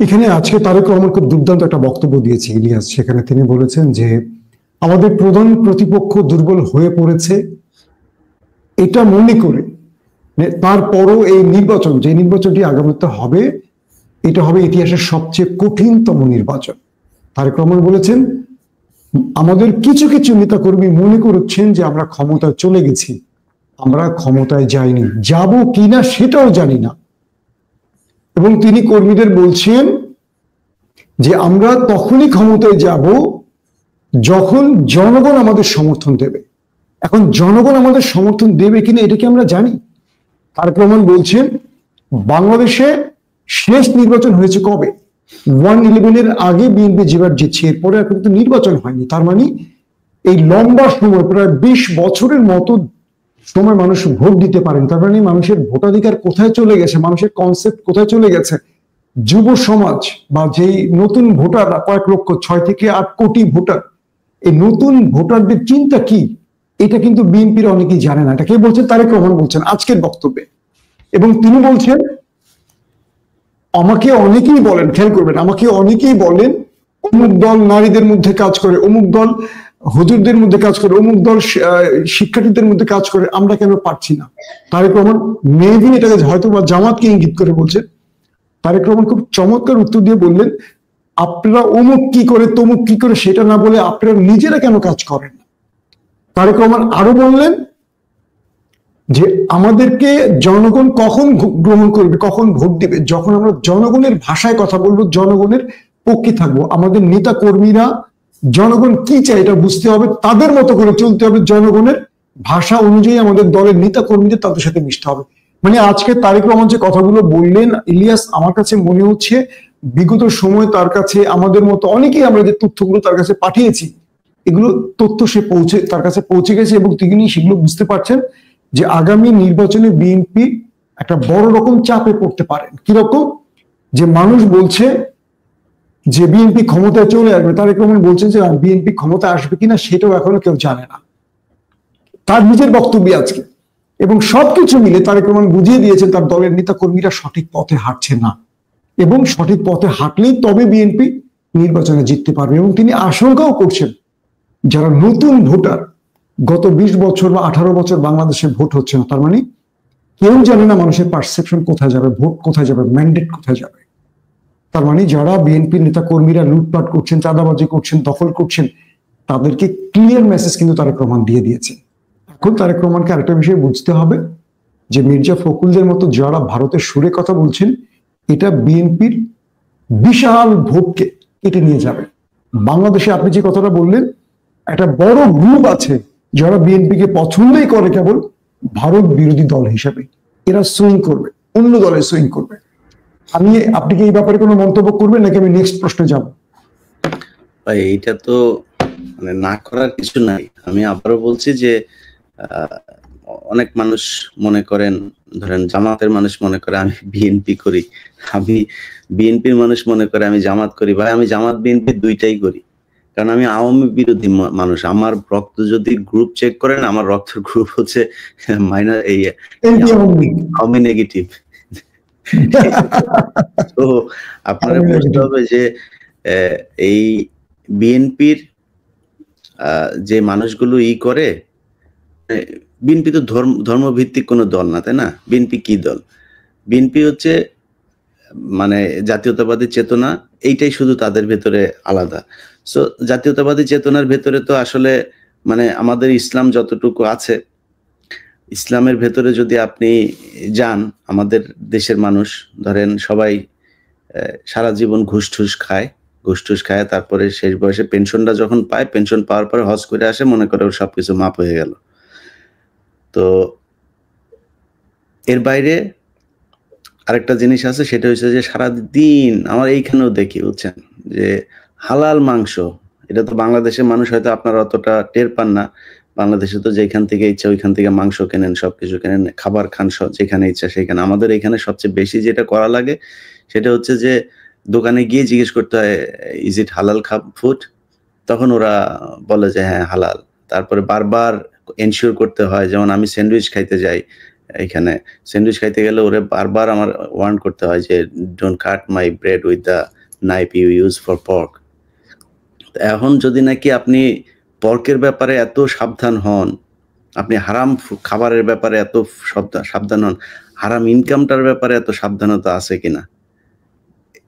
এখানে আজকে তারেক রহমান খুব দুর্দান্ত একটা বক্তব্য দিয়েছে ইলিয়াস। সেখানে তিনি বলেছেন যে আমাদের প্রধান প্রতিপক্ষ দুর্বল হয়ে পড়েছে, এটা মনে করে তারপরও এই নির্বাচন, যে নির্বাচনটি আগামীতে হবে, এটা হবে ইতিহাসের সবচেয়ে কঠিনতম নির্বাচন। তারেক রহমান বলেছেন আমাদের কিছু কিছু নেতাকর্মী মনে করছেন যে আমরা ক্ষমতায় চলে গেছি, আমরা ক্ষমতায় যাইনি, যাব কিনা সেটাও জানি না। এবং তিনি কর্মীদের বলছেন যে আমরা তখনই ক্ষমতায় যাব যখন জনগণ আমাদের সমর্থন দেবে। এখন জনগণ আমাদের সমর্থন দেবে কিনা এটা কি আমরা জানি? তারেক রহমান বলছেন বাংলাদেশে শেষ নির্বাচন হয়েছে কবে? 1/11 আগে বিএনপি যেবার জিতছে, এরপরে এখন তো নির্বাচন হয়নি। তার মানে এই লম্বা সময়, প্রায় 20 বছরের মতো সময় মানুষ ভোট দিতে পারেন। তার মানে মানুষের ভোটাধিকার কোথায় চলে গেছে, মানুষের কনসেপ্ট কোথায় চলে গেছে। যুব সমাজ বা যেই নতুন ভোটার, কয়েক লক্ষ, 6 থেকে 8 কোটি ভোটার, এই নতুন ভোটারদের চিন্তা কি, এটা কিন্তু বিএনপির অনেকেই জানে না। এটা কে বলছেন? তারেক রহমান বলছেন আজকের বক্তব্যে। এবং তিনি বলছেন আমাকে অনেকেই বলেন, খেয়াল করবেন, আমাকে অনেকেই বলেন অমুক দল নারীদের মধ্যে কাজ করে, অমুক দল হুজুরদের মধ্যে কাজ করে, অমুক দল শিক্ষার্থীদের মধ্যে কাজ করে, আমরা কেন পারছি না? তারেক রহমান মেবি এটাকে হয়তো বা জামাতকে ইঙ্গিত করে বলছে। তারেক রহমান খুব চমৎকার উত্তর দিয়ে বললেন আপনারা অমুক কি করে তমুক কি করে সেটা না বলে আপনারা নিজেরা কেন কাজ করেন? তারেক রহমান আরো বললেন যে আমাদেরকে জনগণ কখন গ্রহণ করবে, কখন ভোট দিবে, যখন আমরা জনগণের ভাষায় কথা বলবো, জনগণের পক্ষে থাকবো। আমাদের নেতা কর্মীরা জনগণ কি চায় এটা বুঝতে হবে, তাদের মতো করে চলতে হবে, জনগণের ভাষা অনুযায়ী আমাদের দলের নেতা কর্মীদের তাদের সাথে মিশতে হবে। মানে আজকে তারেক রহমান যে কথাগুলো বললেন ইলিয়াস, আমার কাছে মনে হচ্ছে বিগত সময় তার কাছে আমাদের মতো অনেকেই আমরা যে তথ্যগুলো তার কাছে পাঠিয়েছি, এগুলো তথ্য সে তার কাছে পৌঁছে গেছে এবং তিনি সেগুলো বুঝতে পারছেন যে আগামী নির্বাচনে বিএনপি একটা বড় রকম চাপে পড়তে পারেন। কিরকম? যে মানুষ বলছে যে বিএনপি ক্ষমতায় চলে আসবে, তারেক রহমান বলছেন যে বিএনপি ক্ষমতা আসবে কিনা সেটাও এখনো কেউ জানে না, তার নিজের বক্তব্য আজকে। এবং সবকিছু মিলে তারেক রহমান বুঝিয়ে দিয়েছেন তার দলের নেতা কর্মীরা সঠিক পথে হাঁটছে না, এবং সঠিক পথে হাঁটলেই তবে বিএনপি নির্বাচনে জিততে পারবে। এবং তিনি আশঙ্কাও করছেন যারা নতুন ভোটার, গত 20 বছর বা 18 বছর বাংলাদেশে ভোট হচ্ছে না, তার মানে কেউ জানে না মানুষের পারসেপশন কোথায় যাবে, ভোট কোথায় যাবে, ম্যান্ডেট কোথায় যাবে। তার মানে যারা বিএনপির নেতা কর্মীরা লুটপাট করছেন, চাঁদাবাজি করছেন, দখল করছেন, তাদেরকে ক্লিয়ার মেসেজ কিন্তু তারেক রহমান দিয়ে দিয়েছে। এখন তারেক রহমানকে আরেকটা বিষয় বুঝতে হবে যে মির্জা ফখরুলদের মতো যারা ভারতের সুরে কথা বলছেন, এটা বিএনপির বিশাল ভোটকে কেটে নিয়ে যাবে। বাংলাদেশে আপনি যে কথাটা বললেন, একটা বড় গ্রুপ আছে যারা বিএনপিকে পছন্দই করে কেবল ভারত বিরোধী দল হিসেবে, এরা সুইং করবে, অন্য দলে সুইং করবে। আপনি কি এই ব্যাপারে কোনো মন্তব্য করবেন নাকি আমি নেক্সট প্রশ্নে যাব? ভাই এইটা তো মানে না করার কিছু নাই। আমি আবারও বলছি যে অনেক মানুষ মনে করেন, ধরেন জামাতের মানুষ মনে করে আমি বিএনপি করি, আমি বিএনপির মানুষ মনে করে আমি জামাত করি। ভাই আমি জামাত বিএনপি দুইটাই করি, কারণ আমি আওয়ামী বিরোধী মানুষ। আমার রক্ত যদি গ্রুপ চেক করেন, আমার রক্তের গ্রুপ হচ্ছে মাইনাস, এই আওয়ামী নেগেটিভ। তো আপনারা বুঝতে হবে যে এই বিএনপির যে মানুষগুলো করে, বিএনপি তো ধর্মভিত্তিক কোনো দল না, তাই না? বিএনপি কি দল? বিএনপি হচ্ছে মানে জাতীয়তাবাদী চেতনা, এইটাই শুধু তাদের ভেতরে আলাদা। সো জাতীয়তাবাদী চেতনার ভেতরে তো আসলে মানে আমাদের ইসলাম যতটুকু আছে, ইসলামের ভেতরে যদি আপনি যান, আমাদের দেশের মানুষ ধরেন সবাই সারা জীবন ঘুষ টুস খায়, তারপরে শেষ বয়সে পেনশনটা যখন পায়, পেনশন পাওয়ার পরে হজ করে আসে, মনে করে ওর সবকিছু মাপ হয়ে গেল। তো এর বাইরে আরেকটা জিনিস আছে, সেটা হচ্ছে যে সারাদিন আমার এইখানেও দেখি, বুঝছেন, যে হালাল মাংস, এটা তো বাংলাদেশের মানুষ হয়তো আপনারা অতটা টের পান না। বাংলাদেশে তো যেখান থেকে ইচ্ছা ওইখান থেকে মাংস কেনেন, সবকিছু কেনেন, খাবার খান, যেখানে ইচ্ছা সেখানে। আমাদের এখানে সবচেয়ে বেশি যেটা করা লাগে সেটা হচ্ছে যে দোকানে গিয়ে জিজ্ঞেস করতে হয় ইজ ইট হালাল ফুড, তখন ওরা বলে যে হ্যাঁ হালাল। তারপরে বারবার এনশিওর করতে হয়, যেমন আমি স্যান্ডউইচ খাইতে যাই, এখানে স্যান্ডউইচ খাইতে গেলে ওরে বারবার আমার ওয়ার্ন করতে হয় যে don't cut my bread with the knife you use for pork. এখন যদি নাকি আপনি পর্কের ব্যাপারে এত সাবধান হন, আপনি হারাম খাবারের ব্যাপারে এত সাবধান হন, হারাম ইনকামটার ব্যাপারে এত সাবধানতা আছে কিনা?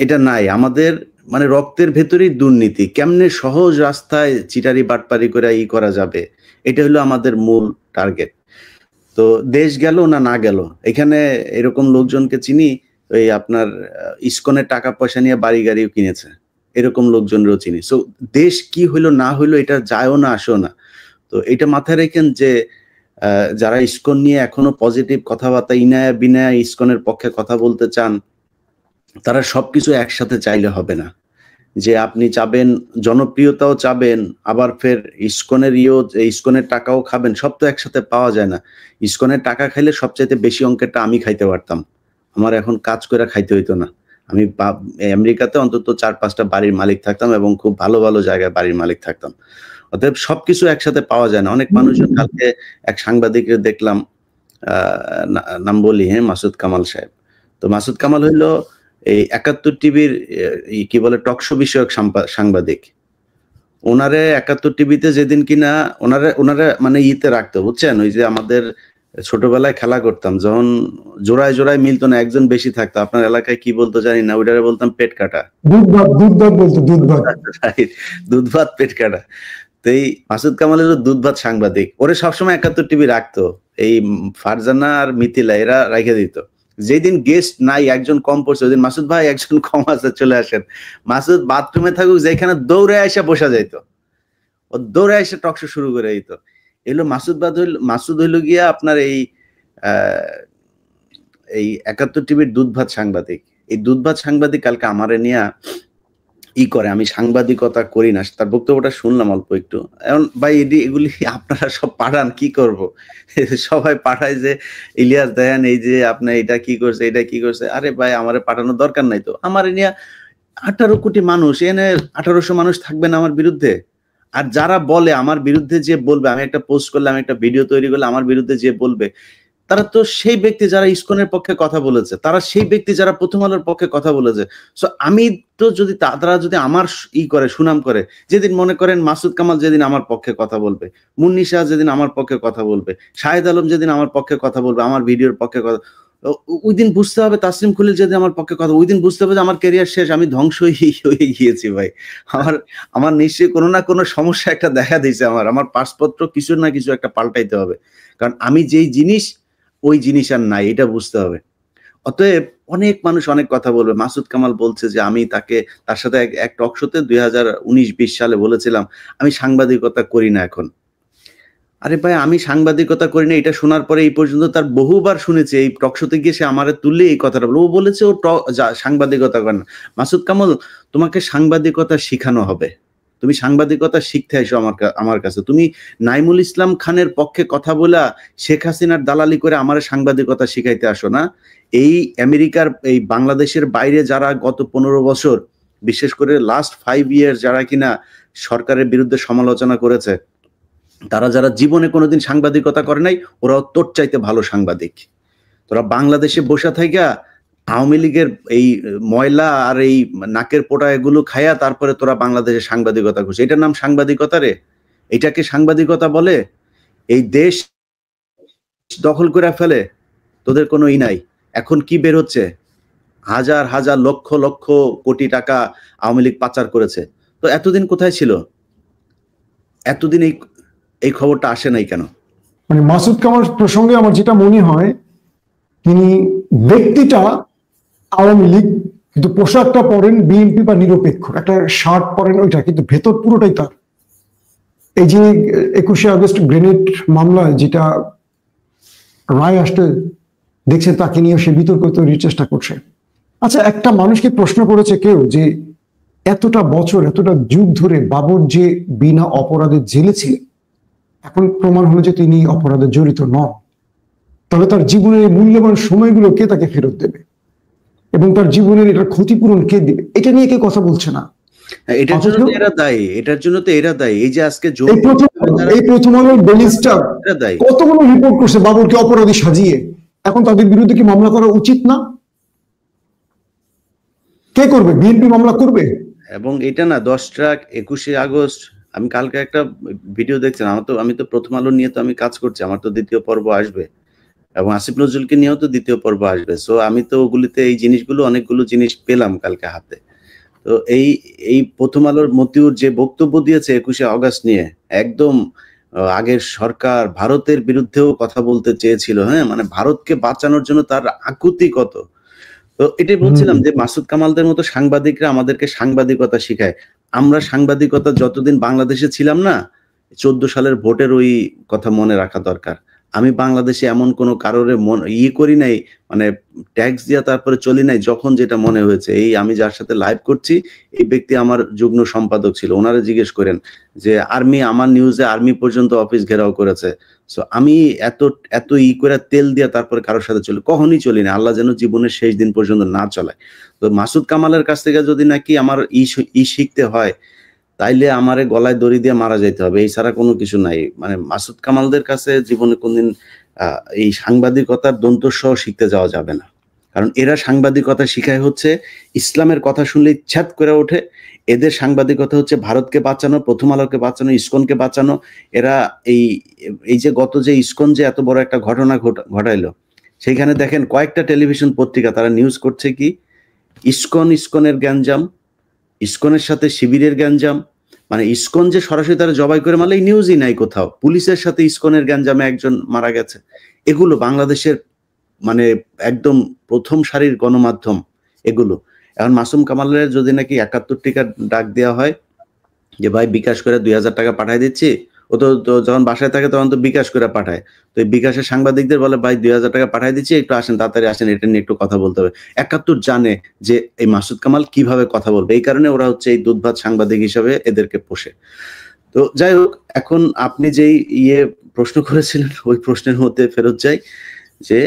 এটা নাই। আমাদের মানে রক্তের ভেতরেই দুর্নীতি, কেমনে সহজ রাস্তায় চিটারি বাটপারি করে করা যাবে, এটা হলো আমাদের মূল টার্গেট। তো দেশ গেল না গেল, এখানে এরকম লোকজনকে চিনি, ওই আপনার ইসকনের টাকা পয়সা নিয়ে বাড়ি গাড়িও কিনেছে, এরকম লোকজনেরও চিনি। সো দেশ কি হইলো না হইলো এটা যায়ও না আসো না। তো এটা মাথায় রেখেন যে যারা ইসকন নিয়ে এখনো পজিটিভ কথাবার্তা ইনায়া বিনায়া ইসকনের পক্ষে কথা বলতে চান, তারা সবকিছু একসাথে চাইলে হবে না। যে আপনি চাবেন জনপ্রিয়তাও চাবেন, আবার ফের ইসকনের টাকাও খাবেন, সব তো একসাথে পাওয়া যায় না। ইসকনের টাকা খাইলে সবচাইতে বেশি অঙ্কেরটা আমি খাইতে পারতাম, আমার এখন কাজ করে খাইতে হইতো না। আমি আমেরিকাতে অন্তত 4-5টা বাড়ির মালিক থাকতাম এবং খুব ভালো ভালো জায়গায় বাড়ির মালিক থাকতাম। অতএব সবকিছু একসাথে পাওয়া যায় না। অনেক মানুষজন, কালকে এক সাংবাদিকের দেখলাম, নাম বলি, মাসুদ কামাল সাহেব। তো মাসুদ কামাল হইলো এই 71 টিভির কি বলে টকশো বিষয়ক সাংবাদিক। ওনারে 71 টিভিতে যেদিন কিনা ওনারে মানে ইতে রাখতো, বুঝছেন, ওই যে আমাদের ছোটবেলায় খেলা করতাম যখন জোড়ায় জোড়ায় মিলতো না, একজন বেশি থাকতো, আপনার এলাকায় কি বলতো জানি না, ওইটারে বলতাম পেট কাটা, দুধ ভাত পেট কাটা। তো এই মাসুদ কামাল হলো দুধ ভাত সাংবাদিক, ওরে সবসময় 71 টিভি রাখতো, এই ফারজানা আর মিথিলা এরা রেখে দিত। যেদিন গেস্ট নাই, একজন কম পড়ছে, ওইদিন মাসুদ ভাই একজন কম আছে চলে আসেন, মাসুদ বাথরুমে থাকুক যেখানে দৌড়ে এসে বসা যাইতো, ও দৌড়ে এসে টকশো শুরু করে দিত। এগুলো মাসুদ হইল গিয়া আপনার এই 71 টিভির দুধ ভাত সাংবাদিক। এই দুধ ভাত সাংবাদিক কালকে আমারে নিয়ে করে, আমি সাংবাদিকতা করি না, তার বক্তব্যটা শুনলাম অল্প একটু। এখন ভাই এগুলি আপনারা সব পাঠান, কি করব? সবাই পাঠায় যে ইলিয়াস দেখেন এই যে আপনার এটা কি করছে, এটা কি করছে। আরে ভাই আমারে পাঠানোর দরকার নাই তো, আমার নিয়ে 18 কোটি মানুষ, এনে 1800 মানুষ থাকবে না আমার বিরুদ্ধে? আর যারা বলে আমার বিরুদ্ধে যে বলবে, আমি একটা পোস্ট করলে, আমি একটা ভিডিও তৈরি করলে আমার বিরুদ্ধে যে বলবে, তারা তো সেই ব্যক্তি যারা ইসকনের পক্ষে কথা বলেছে, তারা সেই ব্যক্তি যারা প্রথম আলোর পক্ষে কথা বলেছে। সো আমি তো যদি তারা যদি আমার করে সুনাম করে, যেদিন মনে করেন মাসুদ কামাল যেদিন আমার পক্ষে কথা বলবে, মুন্নি শাহ যেদিন আমার পক্ষে কথা বলবে, শাহেদ আলম যেদিন আমার পক্ষে কথা বলবে, আমার ভিডিওর পক্ষে কথা, ওই দিন বুঝতে হবে, তাসলিম খুলিল যেদিন আমার পক্ষে কথা, ওই দিন বুঝতে হবে যে আমার ক্যারিয়ার শেষ, আমি ধ্বংস হয়ে গিয়েছি ভাই। আমার নিশ্চয়ই কোনো না কোনো সমস্যা একটা দেখা দিয়েছে, আমার পাসপত্র কিছু না কিছু একটা পাল্টাইতে হবে, কারণ আমি যেই জিনিস ওই জিনিস আর নাই, এটা বুঝতে হবে। অতএব অনেক মানুষ অনেক কথা বলবে। মাসুদ কামাল বলছে যে আমি তার সাথে এক টক শোতে 2019-20 সালে বলেছিলাম আমি সাংবাদিকতা করি না এখন। আরে ভাই আমি সাংবাদিকতা করি না, এটা শোনার পরে এই পর্যন্ত তার বহুবার শুনেছি, এই টক শোতে গিয়ে সে আমারে তুললে এই কথাটা বলে, ও বলেছে ও সাংবাদিকতা করে না। মাসুদ কামাল, তোমাকে সাংবাদিকতা শিখানো হবে, তুমি সাংবাদিকতা শিখতে আসো আমার কাছে। তুমি নাইমুল ইসলাম খানের পক্ষে কথা বলা, শেখ হাসিনার দালালি করে আমার সাংবাদিকতা শিখাইতে আসো না। এই আমেরিকার, এই বাংলাদেশের বাইরে যারা গত 15 বছর, বিশেষ করে লাস্ট 5 ইয়ার যারা কিনা সরকারের বিরুদ্ধে সমালোচনা করেছে, তারা যারা জীবনে কোনোদিন সাংবাদিকতা করে নাই, ওরাও তোর চাইতে ভালো সাংবাদিক। তোরা বাংলাদেশে বসে থাইকা আওয়ামী লীগের এই ময়লা আর এই নাকের পোটা এগুলো খায়া তারপরে তোরা বাংলাদেশে সাংবাদিকতা করছিস, এটার নাম সাংবাদিকতা রে? এটাকে সাংবাদিকতা বলে? এই দেশ দখল করে ফেলে, তোদের কোনো নাই। এখন কি বের হচ্ছে, হাজার হাজার লক্ষ লক্ষ কোটি টাকা আওয়ামী লীগ পাচার করেছে। তো এতদিন কোথায় ছিল? এতদিন এই খবরটা আসে নাই কেন? মানে মাসুদ কামাল প্রসঙ্গে আমার যেটা মনে হয়, তিনি ব্যক্তিটা আওয়ামী লীগ, কিন্তু পোশাকটা পরেন বিএনপি বা নিরপেক্ষ, একটা শার্ট পরেন ওইটা, কিন্তু ভেতর পুরোটাই তার। এই যে 21শে আগস্ট গ্রেনেড মামলায় যেটা রায় আসতে দেখছেন, তাকে নিয়ে সে বিতর্ক তৈরির চেষ্টা করছে। আচ্ছা, একটা মানুষকে প্রশ্ন করেছে কেউ যে এতটা বছর, এতটা যুগ ধরে বাবর যে বিনা অপরাধে জেলে ছিলেন, এখন প্রমাণ হলো যে তিনি অপরাধে জড়িত নন, তাহলে তার জীবনের মূল্যবান সময়গুলো কে তাকে ফেরত দেবে, এবং তার জীবনের এটার ক্ষতিপূরণ কে দিবে? এটা নিয়ে কেউ কথা বলছে না। এটার জন্য তো এরা দায়ী। এই যে আজকে এই প্রথম আলোর বেলিস্টার কতগুলো রিপোর্ট করছে বাবরকে অপরাধী সাজিয়ে, এখন তাদের বিরুদ্ধে কি মামলা করা উচিত না? কে করবে? বিএনপি মামলা করবে? এবং এটা না 21শে আগস্ট আমি কালকে একটা ভিডিও দেখছিলাম, আমি তো প্রথম আলো নিয়ে তো আমি কাজ করছি, আমার তো দ্বিতীয় পর্ব আসবে এবং আসিফ নজরুলকে নিয়েও তো দ্বিতীয় পর্ব আসবে। সো আমি তো ওগুলিতে এই জিনিসগুলো অনেকগুলো জিনিস পেলাম কালকে হাতে। তো এই প্রথম আলোর মতিউর যে বক্তব্য দিয়েছে 21শে আগস্ট নিয়ে, একদম আগের সরকার ভারতের বিরুদ্ধেও কথা বলতে চেয়েছিল, হ্যাঁ, মানে ভারতকে বাঁচানোর জন্য তার আকুতি কত। তো এটাই বলছিলাম যে মাসুদ কামালদের মতো সাংবাদিকরা আমাদেরকে সাংবাদিকতা শিখায়। আমরা সাংবাদিকতা যতদিন বাংলাদেশে ছিলাম না, 14 সালের ভোটের ওই কথা মনে রাখা দরকার। আমি বাংলাদেশে এমন কোনো কারোরে করি নাই, মানে ট্যাক্স দিয়া তারপরে চলি নাই, যখন যেটা মনে হয়েছে। এই আমি যার সাথে লাইভ করছি এই ব্যক্তি আমার যুগ্ম সম্পাদক ছিল, ওনারা জিজ্ঞেস করেন যে আর্মি, আমার নিউজে আর্মি পর্যন্ত অফিস ঘেরাও করেছে। সো আমি এত এত করে তেল দিয়া তারপরে কারোর সাথে চলি, কখনই চলি না, আল্লাহ যেন জীবনের শেষ দিন পর্যন্ত না চলায়। তো মাসুদ কামালের কাছ থেকে যদি নাকি আমার শিখতে হয়, তাইলে আমারে গলায় দড়ি দিয়ে মারা যাইতে হবে, এই ছাড়া কোনো কিছু নাই। মানে মাসুদ কামালদের কাছে জীবনে কোনদিন এই সাংবাদিকতার দন্তস্ব শিখতে যাওয়া যাবে না, কারণ এরা সাংবাদিকতা শিখায় হচ্ছে ইসলামের কথা শুনলেই ছ্যাদ করে ওঠে। এদের সাংবাদিকতা হচ্ছে ভারতকে বাঁচানো, প্রথম আলোকে বাঁচানো, ইসকনকে বাঁচানো। এরা এই যে গত যে ইসকন যে এত বড় একটা ঘটনা ঘটাইলো, সেইখানে দেখেন কয়েকটা টেলিভিশন পত্রিকা তারা নিউজ করছে কি ইসকনের গ্যাঞ্জাম, ইসকনের সাথে শিবিরের গ্যাঞ্জাম, মানে ইসকন যে সরাসরি তারা জবাই করে মারলে এই নিউজই নাই কোথাও। পুলিশের সাথে ইসকনের গ্যাঞ্জামে একজন মারা গেছে। এগুলো বাংলাদেশের মানে একদম প্রথম সারির গণমাধ্যম এগুলো। এখন মাসুম কামালের যদি নাকি 71 টাকা ডাক দেওয়া হয় যে ভাই বিকাশ করে 2000 টাকা পাঠাই দিচ্ছি, ও তো যখন বাসায় থাকে তখন তো বিকাশ করে পাঠায়, তো এই বিকাশের সাংবাদিকদের বলে ভাই 2000 টাকা পাঠাই দিচ্ছি, একটু আসেন, তাড়াতাড়ি আসেন, এটা নিয়ে একটু কথা বলতে হবে। 71 জানে যে এই মাসুদ কামাল কিভাবে কথা বলবে, এই কারণে ওরা হচ্ছে এই দুধভাত সাংবাদিক হিসাবে এদেরকে পোষে। তো যাই হোক, এখন আপনি যেই প্রশ্ন করেছিলেন ওই প্রশ্নের মধ্যে ফেরত যাই যে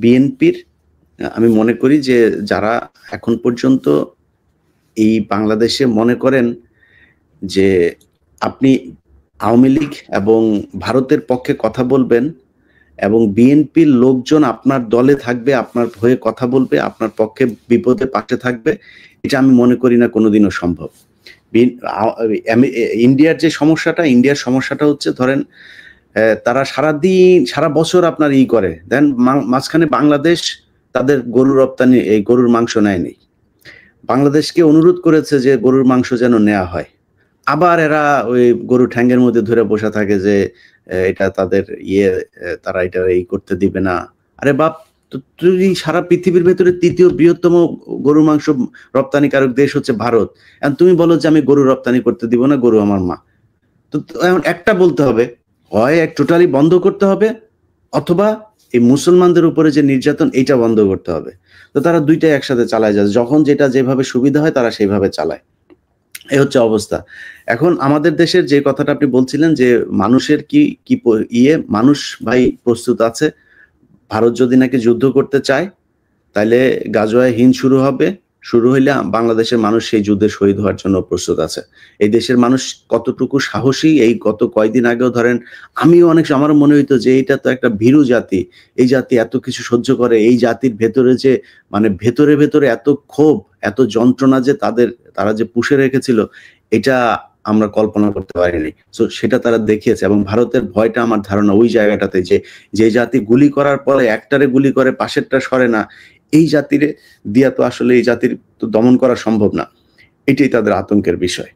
বিএনপির আমি মনে করি যে যারা এখন পর্যন্ত এই বাংলাদেশে মনে করেন যে আপনি আওয়ামী লীগ এবং ভারতের পক্ষে কথা বলবেন এবং বিএনপির লোকজন আপনার দলে থাকবে, আপনার হয়ে কথা বলবে, আপনার পক্ষে বিপদে পাশে থাকবে, এটা আমি মনে করি না কোনোদিনও সম্ভব। ইন্ডিয়ার সমস্যাটা হচ্ছে ধরেন তারা সারা বছর আপনার করে দেন, মাঝখানে বাংলাদেশ তাদের গরুর রপ্তানি, এই গরুর মাংস নেয়নি, বাংলাদেশকে অনুরোধ করেছে যে গরুর মাংস যেন নেওয়া হয়, আবার এরা ওই গরু ঠ্যাঙ্গের মধ্যে ধরে বসে থাকে যে এটা তাদের তারা এটা করতে দিবে না। আরে বাপ, তুই সারা পৃথিবীর ভেতরে তৃতীয় বৃহত্তম গরুর মাংস রপ্তানিকারক দেশ হচ্ছে ভারত, এখন তুমি বলো যে আমি গরু রপ্তানি করতে দিব না, গরু আমার মা। তো এখন একটা বলতে হবে, হয় টোটালি বন্ধ করতে হবে, অথবা এই মুসলমানদের উপরে যে নির্যাতন এইটা বন্ধ করতে হবে। তো তারা দুইটাই একসাথে চালায় যায়, যখন যেটা যেভাবে সুবিধা হয় তারা সেইভাবে চালায়, এই হচ্ছে অবস্থা। এখন আমাদের দেশের যে কথাটা আপনি বলছিলেন যে মানুষের কি মানুষ ভাই প্রস্তুত আছে, ভারত যদি নাকি যুদ্ধ করতে চায় তাহলে গাজোয়ায় হিন্দ শুরু হইলে বাংলাদেশের মানুষ সেই যুদ্ধে শহীদ হওয়ার জন্য প্রস্তুত আছে। এই দেশের মানুষ কতটুকু সাহসী, এই গত কয়েকদিন আগেও ধরেন আমিও আমারও মনে হইতো যে এইটা তো একটা ভীরু জাতি, এই জাতি এত কিছু সহ্য করে, এই জাতির ভেতরে যে মানে ভেতরে এত ক্ষোভ, এত যন্ত্রণা যে তারা যে পুষে রেখেছিল, এটা আমরা কল্পনা করতে পারিনি। সো সেটা তারা দেখিয়েছে, এবং ভারতের ভয়টা আমার ধারণা ওই জায়গাটাতে, যে জাতি গুলি করার পরে একটারে গুলি করে পাশেরটা সরে না, এই জাতিরে দিয়া তো আসলে এই জাতির তো দমন করা সম্ভব না, এটাই তাদের আতঙ্কের বিষয়।